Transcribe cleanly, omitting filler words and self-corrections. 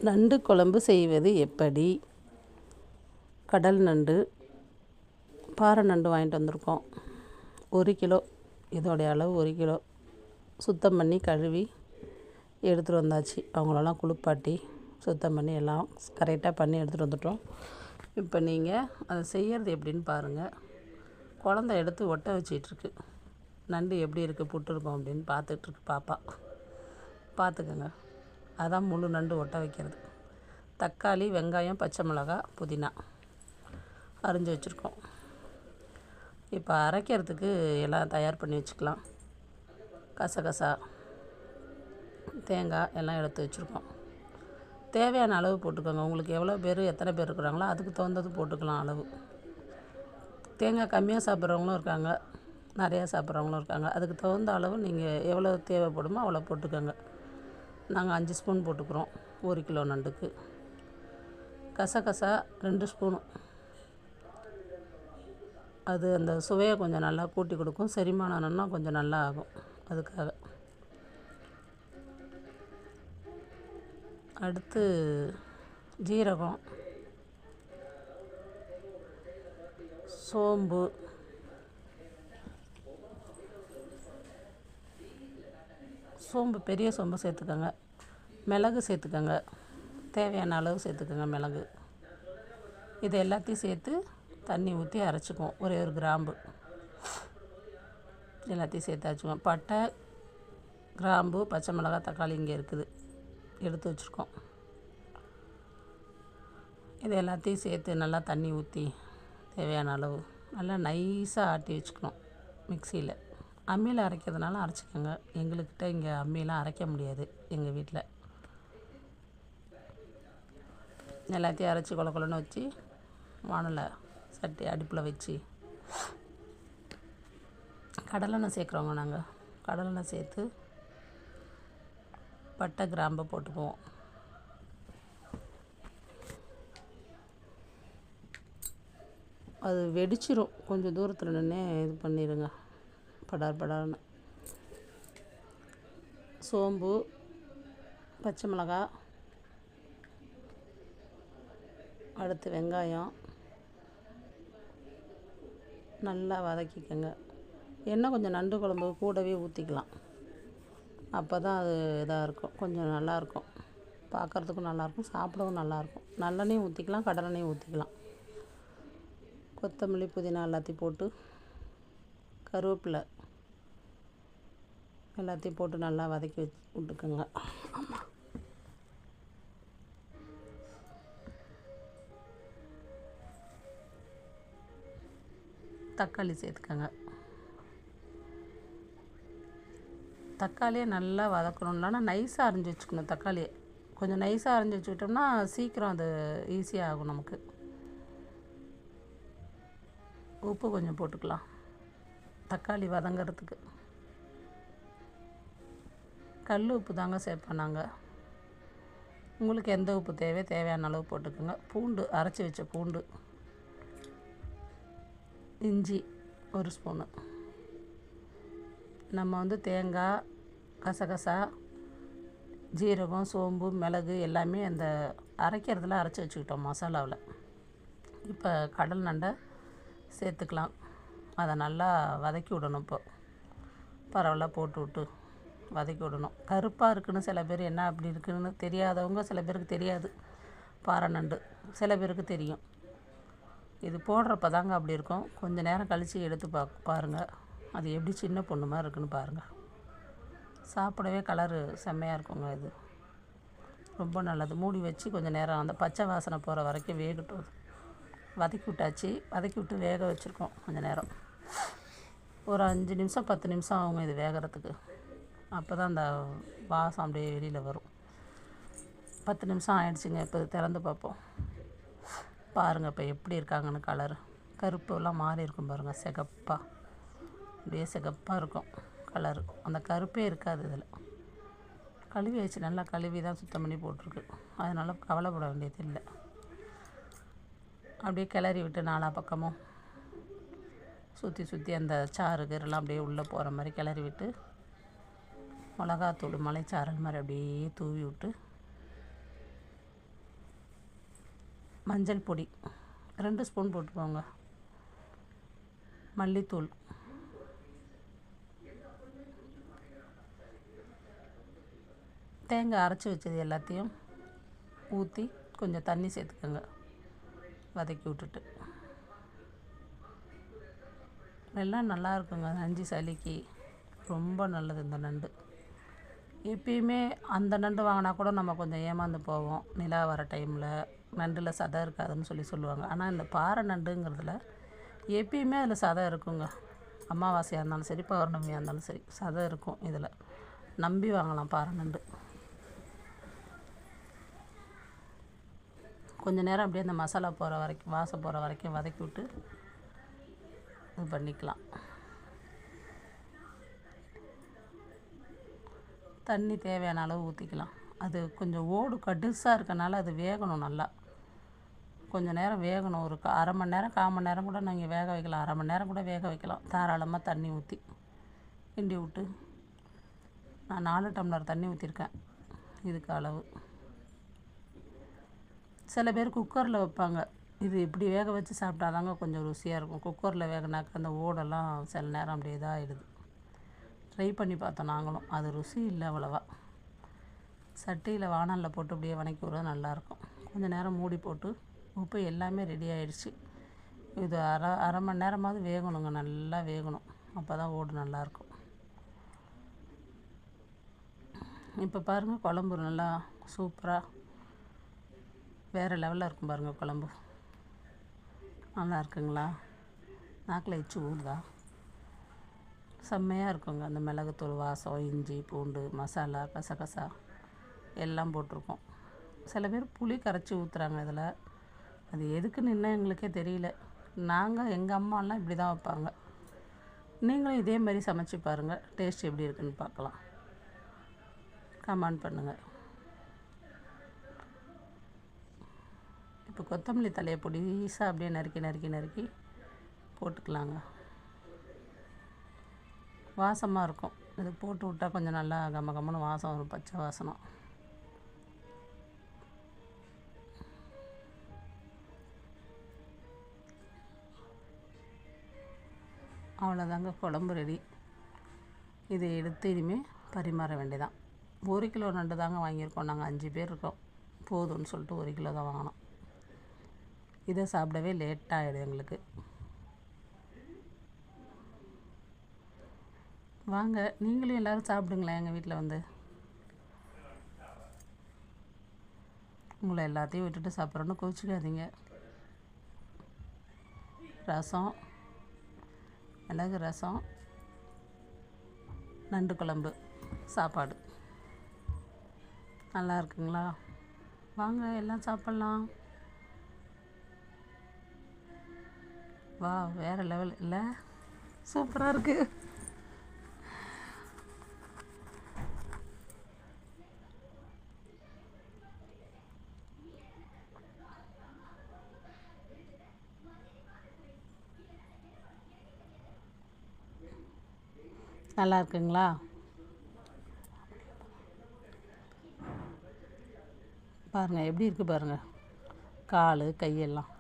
நண்டு குழம்பு செய்வது எப்படி? கடல் நண்டு, பாறை நண்டு வாங்கிட்டு வந்திருக்கோம். 1 கிலோ, இதோடைய அளவு 1 கிலோ. சுத்தம் பண்ணி கழுவி எடுத்துகிட்டு வந்தாச்சு. அவங்களெல்லாம் குளிப்பாட்டி சுத்தம் பண்ணி எல்லாம் கரெக்டாக பண்ணி எடுத்துகிட்டு வந்துட்டோம். இப்போ நீங்கள் அதை செய்கிறது எப்படின்னு பாருங்கள். குழந்த எடுத்து ஒட்ட வச்சிட்ருக்கு. நண்டு எப்படி இருக்குது புட்டுருக்கோம் அப்படின்னு பார்த்துட்ருக்கு பாப்பா. பார்த்துக்கோங்க. அதான் முழு நண்டு ஒட்ட வைக்கிறது. தக்காளி, வெங்காயம், பச்சை மிளகாய், புதினா அரிஞ்சு வச்சுருக்கோம். இப்போ அரைக்கிறதுக்கு எல்லாம் தயார் பண்ணி வச்சுக்கலாம். கசகசா, தேங்காய் எல்லாம் எடுத்து வச்சுருக்கோம். தேவையான அளவு போட்டுக்கோங்க. உங்களுக்கு எவ்வளோ பேர் எத்தனை பேர் இருக்கிறாங்களோ அதுக்கு தகுந்தது போட்டுக்கலாம் அளவு. தேங்காய் கம்மியாக சாப்பிட்றவங்களும் இருக்காங்க, நிறையா சாப்பிட்றவங்களும் இருக்காங்க. அதுக்கு தகுந்த அளவு நீங்கள் எவ்வளோ தேவைப்படுமோ அவ்வளோ போட்டுக்கோங்க. நாங்கள் 5 ஸ்பூன் போட்டுக்கிறோம் 1 கிலோ நண்டுக்கு. கசகசா 2 ஸ்பூனு. அது அந்த சுவையை கொஞ்சம் நல்லா கூட்டி கொடுக்கும். செரிமானம்னா கொஞ்சம் நல்லா ஆகும். அதுக்காக. அடுத்து ஜீரகம், சோம்பு, பெரிய சோம்பு சேர்த்துக்கோங்க. மிளகு சேர்த்துக்கோங்க. தேவையான அளவு சேர்த்துக்கோங்க மிளகு. இது எல்லாத்தையும் சேர்த்து தண்ணி ஊற்றி அரைச்சிக்குவோம். ஒரே ஒரு கிராம்பு எல்லாத்தையும் சேர்த்து அரைச்சிக்குவோம். பட்டை, கிராம்பு, பச்சை மிளகாய், தக்காளி இங்கே இருக்குது, எடுத்து வச்சுருக்கோம். இது எல்லாத்தையும் சேர்த்து நல்லா தண்ணி ஊற்றி தேவையான அளவு நல்லா நைஸாக ஆட்டி வச்சுக்கணும். மிக்சியில் அம்மியில் அரைக்கிறதுனால அரைச்சிக்கோங்க. எங்கள்கிட்ட இங்கே அம்மியெலாம் அரைக்க முடியாது எங்கள் வீட்டில். எல்லாத்தையும் அரைச்சி கொலன்னு வச்சு வானலை சட்டி அடுப்பில் வச்சு கடலெண்ணெய் சேர்க்குறோங்க. நாங்கள் கடலெண்ணெய் சேர்த்து பட்டை, கிராம்பை போட்டுக்குவோம். அது வெடிச்சிரும். கொஞ்சம் தூரத்தில் நின்று இது பண்ணிடுங்க, படார்னு. சோம்பு, பச்சை மிளகாய், அடுத்து வெங்காயம் நல்லா வதக்கிக்கோங்க. எண்ணெய் கொஞ்சம் நண்டு குழம்பு கூடவே ஊற்றிக்கலாம். அப்போ தான் அது இதாக இருக்கும், கொஞ்சம் நல்லாயிருக்கும். பார்க்குறதுக்கும் நல்லாயிருக்கும், சாப்பிடவும் நல்லாயிருக்கும். நல்லெண்ணெயும் ஊற்றிக்கலாம், கடலெண்ணெயும் ஊற்றிக்கலாம். கொத்தமல்லி, புதினா எல்லாத்தையும் போட்டு, கருவேப்பிலை எல்லாத்தையும் போட்டு நல்லா வதக்கி விட்டுக்குங்க. ஆமாம், தக்காளி சேர்த்துக்கோங்க. தக்காளியை நல்லா வதக்கணும். இல்லைன்னா நைஸாக அரிஞ்சு வச்சுக்கணும். தக்காளியை கொஞ்சம் நைஸாக அரிஞ்சு வச்சுக்கிட்டோம்னா சீக்கிரம் அது ஈஸியாக ஆகும் நமக்கு. உப்பு கொஞ்சம் போட்டுக்கலாம் தக்காளி வதங்கிறதுக்கு. கல் உப்பு தாங்க சேர்ப்போம் நாங்கள். உங்களுக்கு எந்த உப்பு தேவையான அளவு போட்டுக்கோங்க. பூண்டு, அரைச்சி வச்ச பூண்டு, இஞ்சி 1 ஸ்பூனு. நம்ம தேங்காய், கசகசா, ஜீரகம், சோம்பு, மிளகு எல்லாமே அந்த அரைக்கிறதுல அரைச்சி வச்சுக்கிட்டோம் மசாலாவில். இப்போ கடல் நண்டை சேர்த்துக்கலாம். அதை நல்லா வதக்கி விடணும். இப்போ பரவாயில்ல போட்டு விட்டு வதக்கி விடணும். கருப்பாக இருக்குதுன்னு சில பேர், என்ன அப்படி இருக்குதுன்னு தெரியாதவங்க சில பேருக்கு தெரியாது. பாறை நண்டு சில பேருக்கு தெரியும். இது போடுறப்ப தாங்க அப்படி இருக்கும். கொஞ்சம் நேரம் கழித்து எடுத்து பாருங்கள். அது எப்படி சின்ன பொண்ணு மாதிரி இருக்குன்னு பாருங்கள். சாப்பிடவே கலரு செம்மையாக இருக்குங்க. இது ரொம்ப நல்லது. மூடி வச்சு கொஞ்சம் நேரம் அந்த பச்சை வாசனை போகிற வரைக்கும் வேகட்டும். வதக்கி விட்டாச்சு. வதக்கி விட்டு வேக வச்சுருக்கோம் கொஞ்சம் நேரம். ஒரு 5 நிமிஷம் 10 நிமிஷம் ஆகும் இது வேகிறதுக்கு. அப்போ தான் அந்த வாசம் அப்படியே வெளியில் வரும். 10 நிமிஷம் ஆயிடுச்சுங்க. இப்போ திறந்து பார்ப்போம். பாருங்கள் இப்போ எப்படி இருக்காங்கன்னு. கலர் கருப்பெல்லாம் மாறி இருக்கும் பாருங்கள். சிகப்பாக, அப்படியே சிகப்பாக இருக்கும் கலரு. அந்த கருப்பே இருக்காது இதில். கழுவி வச்சு நல்லா கழுவி தான் சுத்தம் பண்ணி போட்டிருக்கு. அதனால் கவலைப்பட வேண்டியது இல்லை. அப்படியே கிளறி விட்டு நாலா பக்கமும் சுற்றி அந்த சாறுகரெல்லாம் அப்படியே உள்ளே போகிற மாதிரி கிளறி விட்டு, மிளகாத்தூள், மலைச்சாரல் மாதிரி அப்படியே தூவி விட்டு மஞ்சள் பொடி 2 ஸ்பூன் போட்டுக்கோங்க, மல்லித்தூள், தேங்காய் அரைச்சி வச்சது எல்லாத்தையும் ஊற்றி கொஞ்சம் தண்ணி சேர்த்துக்கோங்க, வதக்கி விட்டுட்டு. எல்லாம் நல்லா இருக்குங்க. நஞ்சு சளிக்கு ரொம்ப நல்லது இந்த நண்டு. எப்பயுமே அந்த நண்டு வாங்கினா கூட நம்ம கொஞ்சம் ஏமாந்து போவோம். நிலா வர டைமில் நண்டில் சதை இருக்காதுன்னு சொல்லுவாங்க. ஆனால் இந்த பாறை நண்டுங்கிறதுல எப்பயுமே அதில் சதை இருக்குங்க. அமாவாசையாக இருந்தாலும் சரி, பௌர்ணமியாக இருந்தாலும் சரி, சதை இருக்கும். இதில் நம்பி வாங்கலாம் பாறை நண்டு. கொஞ்சம் நேரம் அப்படியே அந்த மசாலா போகிற வரைக்கும், வாசம் போகிற வரைக்கும் வதக்கி விட்டு இது பண்ணிக்கலாம். தண்ணி தேவையான அளவு ஊற்றிக்கலாம். அது கொஞ்சம் ஓடு கடுசாக இருக்கனால அது வேகணும் நல்லா. கொஞ்சம் நேரம் வேகணும். ஒரு அரை மணி நேரம், 1/4 மணி நேரம் கூட நீங்கள் வேக வைக்கலாம். அரை மணி நேரம் கூட வேக வைக்கலாம். தாராளமாக தண்ணி ஊற்றி கிண்டி விட்டு. நான் 4 டம்ளர் தண்ணி ஊற்றிருக்கேன் இதுக்கு அளவு. சில பேர் குக்கரில் வைப்பாங்க. இது இப்படி வேக வச்சு சாப்பிட்டாதாங்க கொஞ்சம் ருசியாக இருக்கும். குக்கரில் வேகனாக்க அந்த ஓடெல்லாம் சில நேரம் அப்படியே இதாகிடுது. ட்ரை பண்ணி பார்த்தோம் நாங்களும். அது ருசி இல்லை அவ்வளவா. சட்டியில் வாணலில் போட்டு அப்படியே வதக்கி விடுறது நல்லாயிருக்கும். கொஞ்சம் நேரம் மூடி போட்டு உப்பு எல்லாமே ரெடி ஆகிடுச்சு. இது அரை மணி நேரமாவது வேகணுங்க, நல்லா வேகணும். அப்போ தான் ஓடு நல்லாயிருக்கும். இப்போ பாருங்கள், குழம்பு நல்லா சூப்பராக வேறு லெவலில் இருக்கும் பாருங்கள். குழம்பு நல்லா இருக்குங்களா? நாக்கில் எச்சு ஊடுதா? செம்மையாக இருக்குங்க. அந்த மிளகுத்தூள் வாசம், இஞ்சி பூண்டு மசாலா, கசகசா எல்லாம் போட்டிருக்கோம். சில பேர் புளி கரைச்சி ஊற்றுறாங்க இதில். அது எதுக்குன்னு இன்னும் எங்களுக்கே தெரியல. எங்கள் அம்மாலாம் இப்படி தான் வைப்பாங்க. நீங்களும் இதே மாதிரி சமைச்சு பாருங்கள். டேஸ்ட் எப்படி இருக்குன்னு பார்க்கலாம். கமெண்ட் பண்ணுங்கள். இப்போ கொத்தமல்லி தலையை பொடிசாக அப்படியே நறுக்கி போட்டுக்கலாங்க. வாசமாக இருக்கும். இது போட்டு விட்டால் கொஞ்சம் நல்லா கம்மன்னு வாசம் வரும், பச்சை வாசனம். அவ்வளோதாங்க, குழம்பு ரெடி. இதை எடுத்து இனிமேல் பரிமாற வேண்டியதான். 1 கிலோ நண்டு தாங்க வாங்கியிருக்கோம். நாங்கள் 5 பேர் இருக்கோம். போதும்னு சொல்லிட்டு 1 கிலோ தான் வாங்கினோம். இதை சாப்பிடவே லேட்டாகிடும் எங்களுக்கு. வாங்க, நீங்களும் எல்லோரும் சாப்பிடுங்களேன் எங்கள் வீட்டில் வந்து. உங்களை எல்லாத்தையும் விட்டுட்டு சாப்பிட்றோன்னு கோச்சிக்காதீங்க. ரசம், மிளகு ரசம், நண்டு குழம்பு, சாப்பாடு நல்லா இருக்குங்களா? வாங்க எல்லாம் சாப்பிட்லாம். வா, வேறு லெவல் இல்லை? சூப்பராக இருக்குது. நல்லா இருக்குங்களா? பாருங்கள் எப்படி இருக்குது பாருங்கள். கால் கையெல்லாம்